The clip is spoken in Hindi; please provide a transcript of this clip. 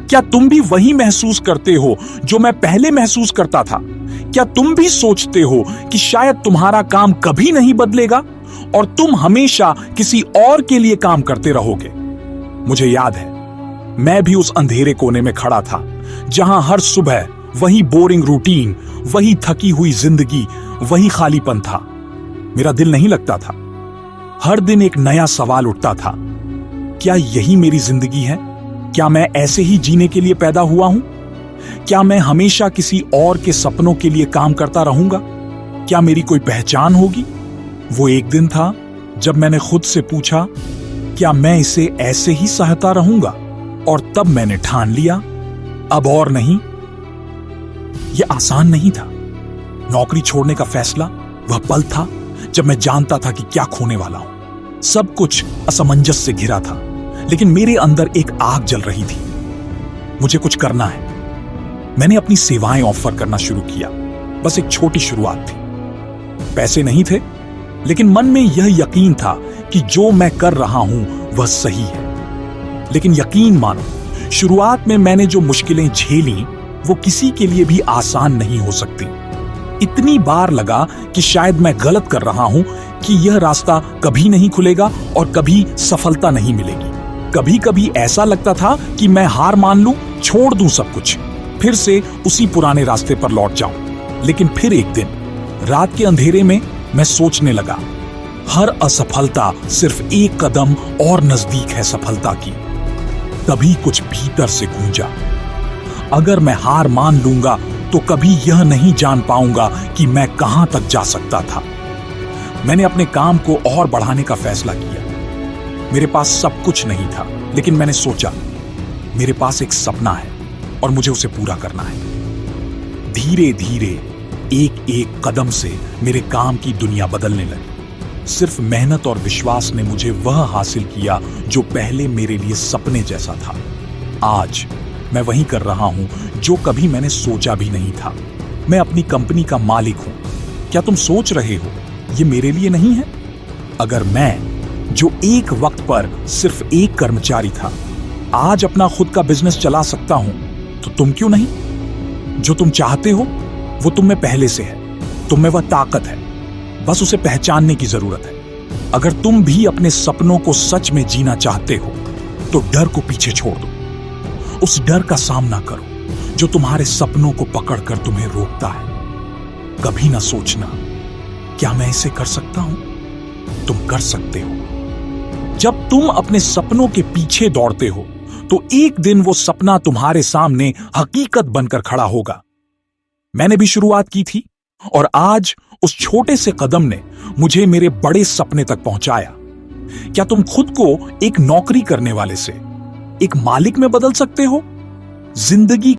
क्या तुम भी वही महसूस करते हो जो मैं पहले महसूस करता था? क्या तुम भी सोचते हो कि शायद तुम्हारा काम कभी नहीं बदलेगा और तुम हमेशा किसी और के लिए काम करते रहोगे? मुझे याद है, मैं भी उस अंधेरे कोने में खड़ा था जहां हर सुबह वही बोरिंग रूटीन, वही थकी हुई जिंदगी, वही खालीपन था। मेरा दिल नहीं लगता था। हर दिन एक नया सवाल उठता था, क्या यही मेरी जिंदगी है? क्या मैं ऐसे ही जीने के लिए पैदा हुआ हूं? क्या मैं हमेशा किसी और के सपनों के लिए काम करता रहूंगा? क्या मेरी कोई पहचान होगी? वो एक दिन था जब मैंने खुद से पूछा, क्या मैं इसे ऐसे ही सहता रहूंगा? और तब मैंने ठान लिया, अब और नहीं। यह आसान नहीं था। नौकरी छोड़ने का फैसला वह पल था जब मैं जानता था कि क्या खोने वाला हूं। सब कुछ असमंजस से घिरा था, लेकिन मेरे अंदर एक आग जल रही थी। मुझे कुछ करना है। मैंने अपनी सेवाएं ऑफर करना शुरू किया। बस एक छोटी शुरुआत थी। पैसे नहीं थे, लेकिन मन में यह यकीन था कि जो मैं कर रहा हूं वह सही है। लेकिन यकीन मानो, शुरुआत में मैंने जो मुश्किलें झेली वो किसी के लिए भी आसान नहीं हो सकती। इतनी बार लगा कि शायद मैं गलत कर रहा हूं, कि यह रास्ता कभी नहीं खुलेगा और कभी सफलता नहीं मिलेगी। कभी कभी ऐसा लगता था कि मैं हार मान लूं, छोड़ दूं सब कुछ, फिर से उसी पुराने रास्ते पर लौट जाऊं। लेकिन फिर एक दिन रात के अंधेरे में मैं सोचने लगा, हर असफलता सिर्फ एक कदम और नजदीक है सफलता की। तभी कुछ भीतर से गूंजा, अगर मैं हार मान लूंगा तो कभी यह नहीं जान पाऊंगा कि मैं कहां तक जा सकता था। मैंने अपने काम को और बढ़ाने का फैसला किया। मेरे पास सब कुछ नहीं था, लेकिन मैंने सोचा, मेरे पास एक सपना है और मुझे उसे पूरा करना है। धीरे धीरे एक एक कदम से मेरे काम की दुनिया बदलने लगी। सिर्फ मेहनत और विश्वास ने मुझे वह हासिल किया जो पहले मेरे लिए सपने जैसा था। आज मैं वही कर रहा हूं जो कभी मैंने सोचा भी नहीं था। मैं अपनी कंपनी का मालिक हूं। क्या तुम सोच रहे हो ये मेरे लिए नहीं है? अगर मैं, जो एक वक्त पर सिर्फ एक कर्मचारी था, आज अपना खुद का बिजनेस चला सकता हूं, तो तुम क्यों नहीं? जो तुम चाहते हो वो तुम में पहले से है। तुम में वह ताकत है, बस उसे पहचानने की जरूरत है। अगर तुम भी अपने सपनों को सच में जीना चाहते हो तो डर को पीछे छोड़ दो। उस डर का सामना करो जो तुम्हारे सपनों को पकड़कर तुम्हें रोकता है। कभी ना सोचना, क्या मैं इसे कर सकता हूं? तुम कर सकते हो। जब तुम अपने सपनों के पीछे दौड़ते हो तो एक दिन वो सपना तुम्हारे सामने हकीकत बनकर खड़ा होगा। मैंने भी शुरुआत की थी और आज उस छोटे से कदम ने मुझे मेरे बड़े सपने तक पहुंचाया। क्या तुम खुद को एक नौकरी करने वाले से एक मालिक में बदल सकते हो? जिंदगी